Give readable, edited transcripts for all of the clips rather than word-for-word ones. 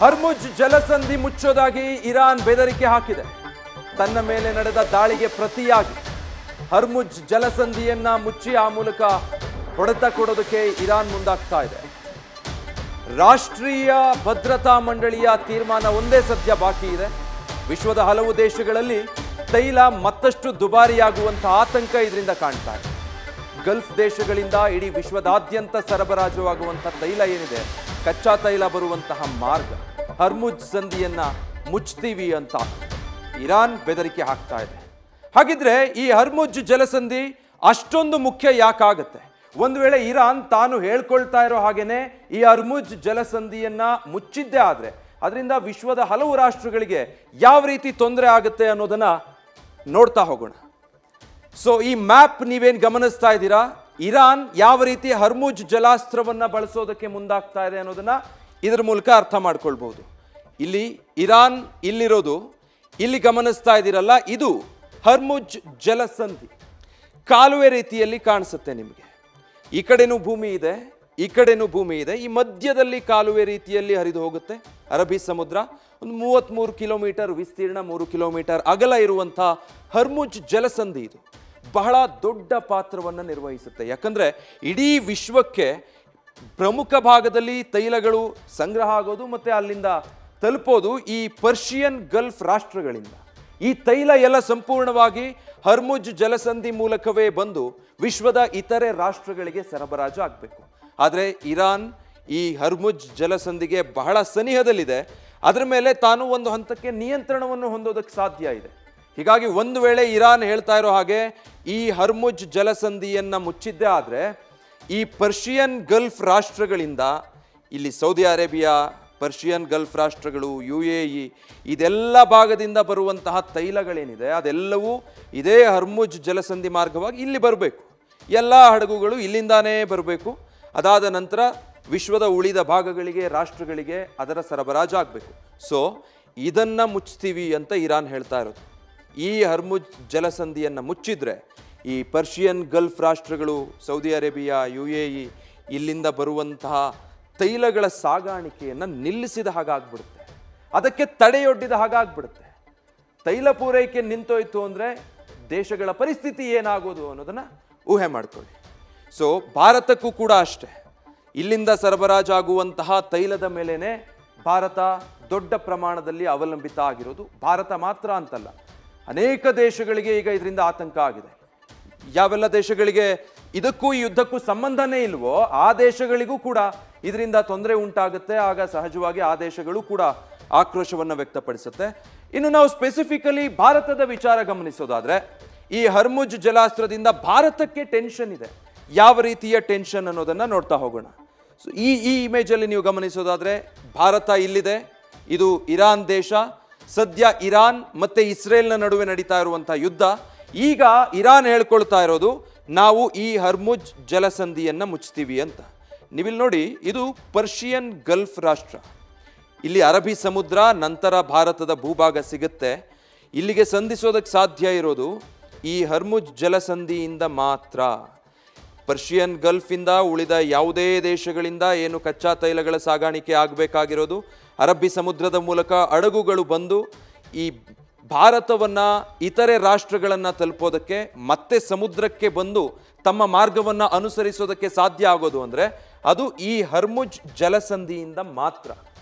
Hormuz ಜಲಸಂಧಿ ಮುಚ್ಚೋದಾಗಿ Iran ಬೆದರಿಕೆ ಹಾಕಿದೆ. ತನ್ನ ಮೇಲೆ ನಡೆದ ದಾಳಿಗೆ ಪ್ರತಿಯಾಗಿ ಹರ್ಮುಜ್ ಜಲಸಂಧಿಯನ್ನ ಮುಚ್ಚಿ ಆ ಮೂಲಕ ಹೊಡೆತ ಕೊಡೋದಕ್ಕೆ ಇರಾನ್ ಮುಂದಾಗ್ತಾ ಇದೆ. ರಾಷ್ಟ್ರೀಯ ಭದ್ರತಾ ಮಂಡಳಿಯ ತೀರ್ಮಾನ ಒಂದೇ ಸದ್ಯ ಬಾಕಿ ಇದೆ. ವಿಶ್ವದ ಹಲವು ದೇಶಗಳಲ್ಲಿ ತೈಲ ಮತ್ತಷ್ಟು ದುಬಾರಿಯಾಗುವಂತಹ ಆತಂಕ ಇದರಿಂದ ಕಾಣ್ತಾ ಇದೆ. ಗಲ್ಫ್ ದೇಶಗಳಿಂದ ಇಡೀ ವಿಶ್ವದಾದ್ಯಂತ ಸರಬರಾಜುವಾಗುವಂತಹ ತೈಲ ಏನಿದೆ, ಕಚ್ಚಾ ತೈಲ ಬರುವಂತಹ ಮಾರ್ಗ ಹರ್ಮುಜ್ ಸಂಧಿಯನ್ನ ಮುಚ್ತೀವಿ ಅಂತ ಇರಾನ್ ಬೆದರಿಕೆ ಹಾಕ್ತಾ ಇದೆ. ಹಾಗಿದ್ರೆ ಈ ಹರ್ಮುಜ್ ಜಲಸಂಧಿ ಅಷ್ಟೊಂದು ಮುಖ್ಯ ಯಾಕಾಗತ್ತೆ? ಒಂದು ವೇಳೆ ಇರಾನ್ ತಾನು ಹೇಳ್ಕೊಳ್ತಾ ಇರೋ ಹಾಗೇನೆ ಈ ಹರ್ಮುಜ್ ಜಲಸಂಧಿಯನ್ನ ಮುಚ್ಚಿದ್ದೇ ಆದ್ರೆ ಅದರಿಂದ ವಿಶ್ವದ ಹಲವು ರಾಷ್ಟ್ರಗಳಿಗೆ ಯಾವ ರೀತಿ ತೊಂದರೆ ಆಗುತ್ತೆ ಅನ್ನೋದನ್ನ ನೋಡ್ತಾ ಹೋಗೋಣ. ಸೊ ಈ ಮ್ಯಾಪ್ ನೀವೇನು ಗಮನಿಸ್ತಾ ಇದ್ದೀರಾ, ಇರಾನ್ ಯಾವ ರೀತಿ ಹರ್ಮುಜ್ ಜಲಾಸ್ತ್ರವನ್ನ ಬಳಸೋದಕ್ಕೆ ಮುಂದಾಗ್ತಾ ಇದೆ ಅನ್ನೋದನ್ನ ಇದರ ಮೂಲಕ ಅರ್ಥ ಮಾಡ್ಕೊಳ್ಬಹುದು. ಇಲ್ಲಿ ಇರಾನ್ ಇಲ್ಲಿರೋದು, ಇಲ್ಲಿ ಗಮನಿಸ್ತಾ ಇದ್ದೀರಲ್ಲ, ಇದು ಹರ್ಮುಜ್ ಜಲಸಂಧಿ ಕಾಲುವೆ ರೀತಿಯಲ್ಲಿ ಕಾಣಿಸುತ್ತೆ ನಿಮಗೆ. ಈ ಕಡೆನೂ ಭೂಮಿ ಇದೆ, ಈ ಕಡೆನೂ ಭೂಮಿ ಇದೆ, ಈ ಮಧ್ಯದಲ್ಲಿ ಕಾಲುವೆ ರೀತಿಯಲ್ಲಿ ಹರಿದು ಹೋಗುತ್ತೆ ಅರಬ್ಬಿ ಸಮುದ್ರ. ಒಂದು 33 ಕಿಲೋಮೀಟರ್ ವಿಸ್ತೀರ್ಣ, 3 ಕಿಲೋಮೀಟರ್ ಅಗಲ ಇರುವಂಥ ಹರ್ಮುಜ್ ಜಲಸಂಧಿ ಇದು ಬಹಳ ದೊಡ್ಡ ಪಾತ್ರವನ್ನು ನಿರ್ವಹಿಸುತ್ತೆ. ಯಾಕಂದ್ರೆ ಇಡೀ ವಿಶ್ವಕ್ಕೆ ಪ್ರಮುಖ ಭಾಗದಲ್ಲಿ ತೈಲಗಳು ಸಂಗ್ರಹ ಆಗೋದು ಮತ್ತೆ ಅಲ್ಲಿಂದ ತಲುಪೋದು ಈ ಪರ್ಷಿಯನ್ ಗಲ್ಫ್ ರಾಷ್ಟ್ರಗಳಿಂದ. ಈ ತೈಲ ಎಲ್ಲ ಸಂಪೂರ್ಣವಾಗಿ ಹರ್ಮುಜ್ ಜಲಸಂಧಿ ಮೂಲಕವೇ ಬಂದು ವಿಶ್ವದ ಇತರೆ ರಾಷ್ಟ್ರಗಳಿಗೆ ಸರಬರಾಜು ಆಗಬೇಕು. ಆದರೆ ಇರಾನ್ ಈ ಹರ್ಮುಜ್ ಜಲಸಂಧಿಗೆ ಬಹಳ ಸನಿಹದಲ್ಲಿದೆ. ಅದರ ಮೇಲೆ ತಾನು ಒಂದು ಹಂತಕ್ಕೆ ನಿಯಂತ್ರಣವನ್ನು ಹೊಂದೋದಕ್ಕೆ ಸಾಧ್ಯ ಇದೆ. ಹೀಗಾಗಿ ಒಂದು ವೇಳೆ ಇರಾನ್ ಹೇಳ್ತಾ ಇರೋ ಹಾಗೆ ಈ ಹರ್ಮುಜ್ ಜಲಸಂಧಿಯನ್ನ ಮುಚ್ಚಿದ್ದೇ ಆದರೆ ಈ ಪರ್ಷಿಯನ್ ಗಲ್ಫ್ ರಾಷ್ಟ್ರಗಳಿಂದ, ಇಲ್ಲಿ ಸೌದಿ ಅರೇಬಿಯಾ, ಪರ್ಷಿಯನ್ ಗಲ್ಫ್ ರಾಷ್ಟ್ರಗಳು, UAE, ಇದೆಲ್ಲ ಭಾಗದಿಂದ ಬರುವಂತಹ ತೈಲಗಳೇನಿದೆ ಅದೆಲ್ಲವೂ ಇದೇ ಹರ್ಮುಜ್ ಜಲಸಂಧಿ ಮಾರ್ಗವಾಗಿ ಇಲ್ಲಿ ಬರಬೇಕು. ಎಲ್ಲ ಹಡಗುಗಳು ಇಲ್ಲಿಂದಾನೇ ಬರಬೇಕು. ಅದಾದ ನಂತರ ವಿಶ್ವದ ಉಳಿದ ಭಾಗಗಳಿಗೆ, ರಾಷ್ಟ್ರಗಳಿಗೆ ಅದರ ಸರಬರಾಜು ಆಗಬೇಕು. ಸೊ ಇದನ್ನು ಮುಚ್ತೀವಿ ಅಂತ ಇರಾನ್ ಹೇಳ್ತಾ ಇರೋದು. ಈ ಹರ್ಮುಜ್ ಜಲಸಂಧಿಯನ್ನು ಮುಚ್ಚಿದ್ರೆ ಈ ಪರ್ಷಿಯನ್ ಗಲ್ಫ್ ರಾಷ್ಟ್ರಗಳು, ಸೌದಿ ಅರೇಬಿಯಾ, UAE ಇಲ್ಲಿಂದ ಬರುವಂತಹ ತೈಲಗಳ ಸಾಗಾಣಿಕೆಯನ್ನು ನಿಲ್ಲಿಸಿದ ಹಾಗಾಗ್ಬಿಡುತ್ತೆ, ಅದಕ್ಕೆ ತಡೆಯೊಡ್ಡಿದ ಹಾಗಾಗ್ಬಿಡುತ್ತೆ. ತೈಲ ಪೂರೈಕೆ ನಿಂತೋಯ್ತು ಅಂದರೆ ದೇಶಗಳ ಪರಿಸ್ಥಿತಿ ಏನಾಗೋದು ಅನ್ನೋದನ್ನು ಊಹೆ ಮಾಡ್ಕೊಳ್ಳಿ. ಸೊ ಭಾರತಕ್ಕೂ ಕೂಡ ಅಷ್ಟೇ. ಇಲ್ಲಿಂದ ಸರಬರಾಜಾಗುವಂತಹ ತೈಲದ ಮೇಲೇನೆ ಭಾರತ ದೊಡ್ಡ ಪ್ರಮಾಣದಲ್ಲಿ ಅವಲಂಬಿತ ಆಗಿರೋದು. ಭಾರತ ಮಾತ್ರ ಅಂತಲ್ಲ, ಅನೇಕ ದೇಶಗಳಿಗೆ ಈಗ ಇದರಿಂದ ಆತಂಕ ಆಗಿದೆ. ಯಾವೆಲ್ಲ ದೇಶಗಳಿಗೆ ಇದಕ್ಕೂ ಈ ಯುದ್ಧಕ್ಕೂ ಸಂಬಂಧನೇ ಇಲ್ವೋ ಆ ದೇಶಗಳಿಗೂ ಕೂಡ ಇದರಿಂದ ತೊಂದರೆ ಉಂಟಾಗುತ್ತೆ. ಆಗ ಸಹಜವಾಗಿ ಆ ದೇಶಗಳು ಕೂಡ ಆಕ್ರೋಶವನ್ನು ವ್ಯಕ್ತಪಡಿಸುತ್ತೆ. ಇನ್ನು ನಾವು ಸ್ಪೆಸಿಫಿಕಲಿ ಭಾರತದ ವಿಚಾರ ಗಮನಿಸೋದಾದ್ರೆ ಈ ಹರ್ಮುಜ್ ಜಲಾಸ್ತ್ರದಿಂದ ಭಾರತಕ್ಕೆ ಟೆನ್ಷನ್ ಇದೆ. ಯಾವ ರೀತಿಯ ಟೆನ್ಷನ್ ಅನ್ನೋದನ್ನ ನೋಡ್ತಾ ಹೋಗೋಣ. ಸೊ ಈ ಇಮೇಜಲ್ಲಿ ನೀವು ಗಮನಿಸೋದಾದ್ರೆ ಭಾರತ ಇಲ್ಲಿದೆ, ಇದು ಇರಾನ್ ದೇಶ. ಸದ್ಯ ಇರಾನ್ ಮತ್ತೆ ಇಸ್ರೇಲ್ನ ನಡುವೆ ನಡೀತಾ ಇರುವಂತಹ ಯುದ್ಧ. ಈಗ ಇರಾನ್ ಹೇಳ್ಕೊಳ್ತಾ ಇರೋದು ನಾವು ಈ ಹರ್ಮುಜ್ ಜಲಸಂಧಿಯನ್ನ ಮುಚ್ತೀವಿ ಅಂತ. ನೀವಿಲ್ಲಿ ನೋಡಿ, ಇದು ಪರ್ಷಿಯನ್ ಗಲ್ಫ್ ರಾಷ್ಟ್ರ. ಇಲ್ಲಿ ಅರಬ್ಬಿ ಸಮುದ್ರ ನಂತರ ಭಾರತದ ಭೂಭಾಗ ಸಿಗುತ್ತೆ. ಇಲ್ಲಿಗೆ ಸಂಧಿಸೋದಕ್ಕೆ ಸಾಧ್ಯ ಇರೋದು ಈ ಹರ್ಮುಜ್ ಜಲಸಂಧಿಯಿಂದ ಮಾತ್ರ. ಪರ್ಷಿಯನ್ ಗಲ್ಫಿಂದ ಉಳಿದ ಯಾವುದೇ ದೇಶಗಳಿಂದ ಏನು ಕಚ್ಚಾ ತೈಲಗಳ ಸಾಗಾಣಿಕೆ ಆಗಬೇಕಾಗಿರೋದು ಅರಬ್ಬಿ ಸಮುದ್ರದ ಮೂಲಕ ಹಡಗುಗಳು ಬಂದು ಈ ಭಾರತವನ್ನು ಇತರೆ ರಾಷ್ಟ್ರಗಳನ್ನು ತಲುಪೋದಕ್ಕೆ ಮತ್ತೆ ಸಮುದ್ರಕ್ಕೆ ಬಂದು ತಮ್ಮ ಮಾರ್ಗವನ್ನು ಅನುಸರಿಸೋದಕ್ಕೆ ಸಾಧ್ಯ ಆಗೋದು ಅಂದರೆ ಅದು ಈ ಹರ್ಮುಜ್ ಜಲಸಂಧಿಯಿಂದ ಮಾತ್ರ.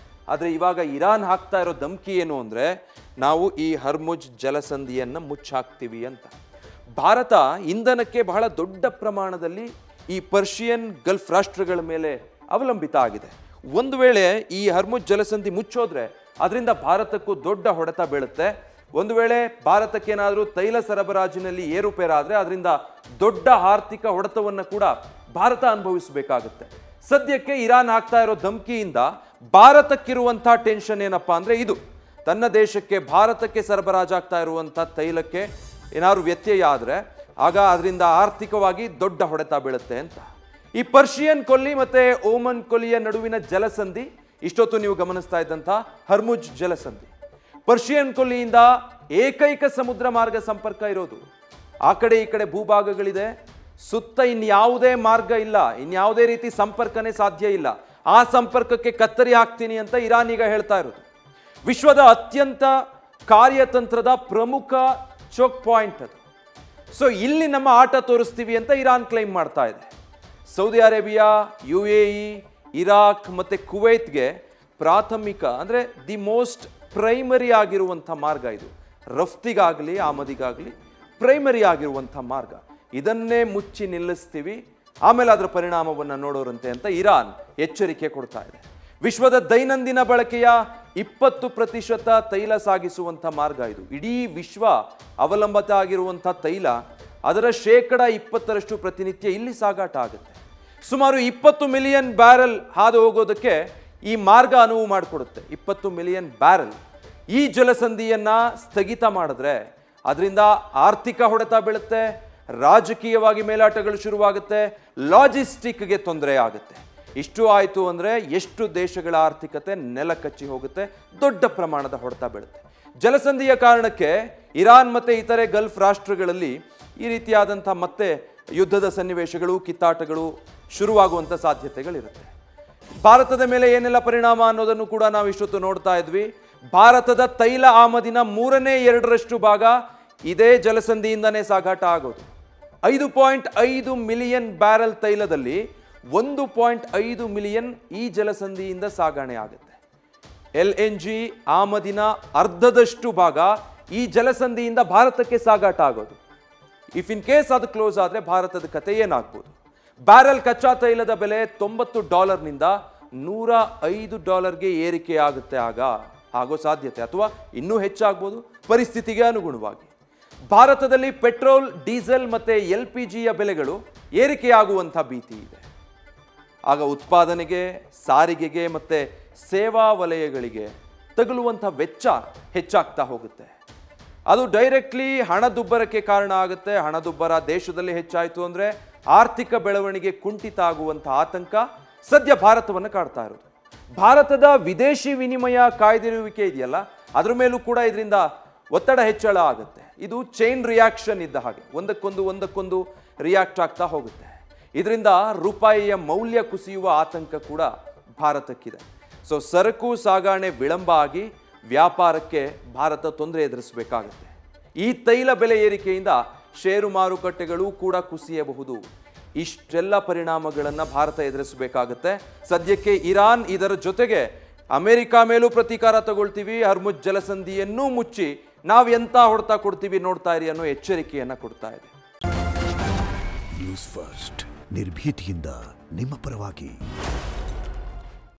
ಆದರೆ ಇವಾಗ ಇರಾನ್ ಹಾಕ್ತಾ ಇರೋ ಧಮಕಿ ಏನು ಅಂದರೆ ನಾವು ಈ ಹರ್ಮುಜ್ ಜಲಸಂಧಿಯನ್ನು ಮುಚ್ಚಾಕ್ತೀವಿ ಅಂತ. ಭಾರತ ಇಂಧನಕ್ಕೆ ಬಹಳ ದೊಡ್ಡ ಪ್ರಮಾಣದಲ್ಲಿ ಈ ಪರ್ಷಿಯನ್ ಗಲ್ಫ್ ರಾಷ್ಟ್ರಗಳ ಮೇಲೆ ಅವಲಂಬಿತ ಆಗಿದೆ. ಒಂದು ವೇಳೆ ಈ ಹರ್ಮುಜ್ ಜಲಸಂಧಿ ಮುಚ್ಚೋದ್ರೆ ಅದರಿಂದ ಭಾರತಕ್ಕೂ ದೊಡ್ಡ ಹೊಡೆತ ಬೀಳುತ್ತೆ. ಒಂದು ವೇಳೆ ಭಾರತಕ್ಕೇನಾದರೂ ತೈಲ ಸರಬರಾಜಿನಲ್ಲಿ ಏರುಪೇರಾದರೆ ಅದರಿಂದ ದೊಡ್ಡ ಆರ್ಥಿಕ ಹೊಡೆತವನ್ನು ಕೂಡ ಭಾರತ ಅನುಭವಿಸಬೇಕಾಗುತ್ತೆ. ಸದ್ಯಕ್ಕೆ ಇರಾನ್ ಹಾಕ್ತಾ ಇರೋ ಧಮಕಿಯಿಂದ ಭಾರತಕ್ಕಿರುವಂಥ ಟೆನ್ಷನ್ ಏನಪ್ಪಾ ಅಂದರೆ ಇದು ತನ್ನ ದೇಶಕ್ಕೆ, ಭಾರತಕ್ಕೆ ಸರಬರಾಜಾಗ್ತಾ ಇರುವಂಥ ತೈಲಕ್ಕೆ ಏನಾದ್ರು ವ್ಯತ್ಯಯ ಆದರೆ ಆಗ ಅದರಿಂದ ಆರ್ಥಿಕವಾಗಿ ದೊಡ್ಡ ಹೊಡೆತ ಬೀಳುತ್ತೆ ಅಂತ. ಈ ಪರ್ಷಿಯನ್ ಕೊಲ್ಲಿ ಮತ್ತೆ ಓಮನ್ ಕೊಲ್ಲಿಯ ನಡುವಿನ ಜಲಸಂಧಿ ಇಷ್ಟೊತ್ತು ನೀವು ಗಮನಿಸ್ತಾ ಇದ್ದಂಥ ಹರ್ಮುಜ್ ಜಲಸಂಧಿ. ಪರ್ಷಿಯನ್ ಕೊಲ್ಲಿಯಿಂದ ಏಕೈಕ ಸಮುದ್ರ ಮಾರ್ಗ ಸಂಪರ್ಕ ಇರೋದು. ಆ ಕಡೆ ಈ ಕಡೆ ಭೂಭಾಗಗಳಿದೆ, ಸುತ್ತ ಇನ್ಯಾವುದೇ ಮಾರ್ಗ ಇಲ್ಲ, ಇನ್ಯಾವುದೇ ರೀತಿ ಸಂಪರ್ಕನೇ ಸಾಧ್ಯ ಇಲ್ಲ. ಆ ಸಂಪರ್ಕಕ್ಕೆ ಕತ್ತರಿ ಹಾಕ್ತೀನಿ ಅಂತ ಇರಾನ್ ಈಗ ಹೇಳ್ತಾ ಇರೋದು. ವಿಶ್ವದ ಅತ್ಯಂತ ಕಾರ್ಯತಂತ್ರದ ಪ್ರಮುಖ ಚೋಕ್ ಪಾಯಿಂಟ್ ಅದು. ಸೊ ಇಲ್ಲಿ ನಮ್ಮ ಆಟ ತೋರಿಸ್ತೀವಿ ಅಂತ ಇರಾನ್ ಕ್ಲೈಮ್ ಮಾಡ್ತಾ ಇದೆ. ಸೌದಿ ಅರೇಬಿಯಾ, UAE, ಇರಾಕ್ ಮತ್ತು ಕುವೈತ್ಗೆ ಪ್ರಾಥಮಿಕ ಅಂದರೆ ದಿ ಮೋಸ್ಟ್ ಪ್ರೈಮರಿ ಆಗಿರುವಂಥ ಮಾರ್ಗ ಇದು. ರಫ್ತಿಗಾಗಲಿ ಆಮದಿಗಾಗಲಿ ಪ್ರೈಮರಿ ಆಗಿರುವಂಥ ಮಾರ್ಗ. ಇದನ್ನೇ ಮುಚ್ಚಿ ನಿಲ್ಲಿಸ್ತೀವಿ, ಆಮೇಲೆ ಅದರ ಪರಿಣಾಮವನ್ನು ನೋಡೋರಂತೆ ಅಂತ ಇರಾನ್ ಎಚ್ಚರಿಕೆ ಕೊಡ್ತಾ ಇದೆ. ವಿಶ್ವದ ದೈನಂದಿನ ಬಳಕೆಯ 20% ತೈಲ ಸಾಗಿಸುವಂಥ ಮಾರ್ಗ ಇದು. ಇಡೀ ವಿಶ್ವ ಅವಲಂಬಿತ ಆಗಿರುವಂಥ ತೈಲ, ಅದರ 20% ಪ್ರತಿನಿತ್ಯ ಇಲ್ಲಿ ಸಾಗಾಟ ಆಗುತ್ತೆ. ಸುಮಾರು 20 ಮಿಲಿಯನ್ ಬ್ಯಾರೆಲ್ ಹಾದು ಹೋಗೋದಕ್ಕೆ ಈ ಮಾರ್ಗ ಅನುವು ಮಾಡಿಕೊಡುತ್ತೆ. 20 ಮಿಲಿಯನ್ ಬ್ಯಾರೆಲ್. ಈ ಜಲಸಂಧಿಯನ್ನು ಸ್ಥಗಿತ ಮಾಡಿದ್ರೆ ಅದರಿಂದ ಆರ್ಥಿಕ ಹೊಡೆತ ಬೀಳುತ್ತೆ, ರಾಜಕೀಯವಾಗಿ ಮೇಲಾಟಗಳು ಶುರುವಾಗುತ್ತೆ, ಲಾಜಿಸ್ಟಿಕ್ಗೆ ತೊಂದರೆ ಆಗುತ್ತೆ. ಇಷ್ಟು ಆಯಿತು ಅಂದರೆ ಎಷ್ಟು ದೇಶಗಳ ಆರ್ಥಿಕತೆ ನೆಲ ಕಚ್ಚಿ ಹೋಗುತ್ತೆ, ದೊಡ್ಡ ಪ್ರಮಾಣದ ಹೊಡೆತ ಬೀಳುತ್ತೆ. ಜಲಸಂಧಿಯ ಕಾರಣಕ್ಕೆ ಇರಾನ್ ಮತ್ತು ಇತರೆ ಗಲ್ಫ್ ರಾಷ್ಟ್ರಗಳಲ್ಲಿ ಈ ರೀತಿಯಾದಂಥ ಮತ್ತೆ ಯುದ್ಧದ ಸನ್ನಿವೇಶಗಳು, ಕಿತ್ತಾಟಗಳು ಶುರುವಾಗುವಂಥ ಸಾಧ್ಯತೆಗಳಿರುತ್ತೆ. ಭಾರತದ ಮೇಲೆ ಏನೆಲ್ಲ ಪರಿಣಾಮ ಅನ್ನೋದನ್ನು ಕೂಡ ನಾವು ಇಷ್ಟೊತ್ತು ನೋಡ್ತಾ ಇದ್ವಿ. ಭಾರತದ ತೈಲ ಆಮದಿನ 3/2 ಭಾಗ ಇದೇ ಜಲಸಂಧಿಯಿಂದನೇ ಸಾಗಾಟ ಆಗೋದು. 5.5 ಮಿಲಿಯನ್ ಬ್ಯಾರೆಲ್ ತೈಲದಲ್ಲಿ 1.5 ಮಿಲಿಯನ್ ಈ ಜಲಸಂಧಿಯಿಂದ ಸಾಗಣೆ ಆಗುತ್ತೆ. LNG ಆಮದಿನ ಅರ್ಧದಷ್ಟು ಭಾಗ ಈ ಜಲಸಂಧಿಯಿಂದ ಭಾರತಕ್ಕೆ ಸಾಗಾಟ ಆಗೋದು. ಇಫ್ ಇನ್ ಕೇಸ್ ಅದು ಕ್ಲೋಸ್ ಆದರೆ ಭಾರತದ ಕತೆ ಏನಾಗ್ಬೋದು? ಬ್ಯಾರೆಲ್ ಕಚ್ಚಾ ತೈಲದ ಬೆಲೆ $90ನಿಂದ $105ಗೆ ಏರಿಕೆ ಆಗುತ್ತೆ. ಆಗೋ ಸಾಧ್ಯತೆ, ಅಥವಾ ಇನ್ನೂ ಹೆಚ್ಚಾಗ್ಬೋದು ಪರಿಸ್ಥಿತಿಗೆ ಅನುಗುಣವಾಗಿ. ಭಾರತದಲ್ಲಿ ಪೆಟ್ರೋಲ್, ಡೀಸೆಲ್ ಮತ್ತು LPGಯ ಬೆಲೆಗಳು ಏರಿಕೆಯಾಗುವಂಥ ಭೀತಿ ಇದೆ. ಆಗ ಉತ್ಪಾದನೆಗೆ, ಸಾರಿಗೆಗೆ ಮತ್ತು ಸೇವಾ ವಲಯಗಳಿಗೆ ತಗುಲುವಂಥ ವೆಚ್ಚ ಹೆಚ್ಚಾಗ್ತಾ ಹೋಗುತ್ತೆ. ಅದು ಡೈರೆಕ್ಟ್ಲಿ ಹಣದುಬ್ಬರಕ್ಕೆ ಕಾರಣ ಆಗುತ್ತೆ. ಹಣದುಬ್ಬರ ದೇಶದಲ್ಲಿ ಹೆಚ್ಚಾಯಿತು ಅಂದರೆ ಆರ್ಥಿಕ ಬೆಳವಣಿಗೆ ಕುಂಠಿತ ಆಗುವಂಥ ಆತಂಕ ಸದ್ಯ ಭಾರತವನ್ನು ಕಾಡ್ತಾ ಇರೋದು. ಭಾರತದ ವಿದೇಶಿ ವಿನಿಮಯ ಕಾಯ್ದಿರುವಿಕೆ ಇದೆಯಲ್ಲ, ಅದ್ರ ಮೇಲೂ ಕೂಡ ಇದರಿಂದ ಒತ್ತಡ ಹೆಚ್ಚಳ ಆಗುತ್ತೆ. ಇದು ಚೈನ್ ರಿಯಾಕ್ಷನ್ ಇದ್ದ ಹಾಗೆ, ಒಂದಕ್ಕೊಂದು ರಿಯಾಕ್ಟ್ ಆಗ್ತಾ ಹೋಗುತ್ತೆ. ಇದರಿಂದ ರೂಪಾಯಿಯ ಮೌಲ್ಯ ಕುಸಿಯುವ ಆತಂಕ ಕೂಡ ಭಾರತಕ್ಕಿದೆ. ಸೊ ಸರಕು ಸಾಗಣೆ ವಿಳಂಬ ಆಗಿ ವ್ಯಾಪಾರಕ್ಕೆ ಭಾರತ ತೊಂದರೆ ಎದುರಿಸಬೇಕಾಗುತ್ತೆ. ಈ ತೈಲ ಬೆಲೆ ಏರಿಕೆಯಿಂದ ಷೇರು ಮಾರುಕಟ್ಟೆಗಳು ಕೂಡ ಕುಸಿಯಬಹುದು. ಇಷ್ಟೆಲ್ಲ ಪರಿಣಾಮಗಳನ್ನು ಭಾರತ ಎದುರಿಸಬೇಕಾಗುತ್ತೆ. ಸದ್ಯಕ್ಕೆ ಇರಾನ್, ಇದರ ಜೊತೆಗೆ ಅಮೆರಿಕ ಮೇಲೂ ಪ್ರತೀಕಾರ ತಗೊಳ್ತೀವಿ, ಹರ್ಮುಜ್ ಜಲಸಂಧಿಯನ್ನೂ ಮುಚ್ಚಿ ನಾವು ಎಂಥ ಹೊಡೆತ ಕೊಡ್ತೀವಿ ನೋಡ್ತಾ ಇರಿ ಅನ್ನೋ ಎಚ್ಚರಿಕೆಯನ್ನು ಕೊಡ್ತಾ ಇದೆ. ನ್ಯೂಸ್ ಫಸ್ಟ್, ನಿರ್ಭೀತಿಯಿಂದ ನಿಮ್ಮ ಪರವಾಗಿ.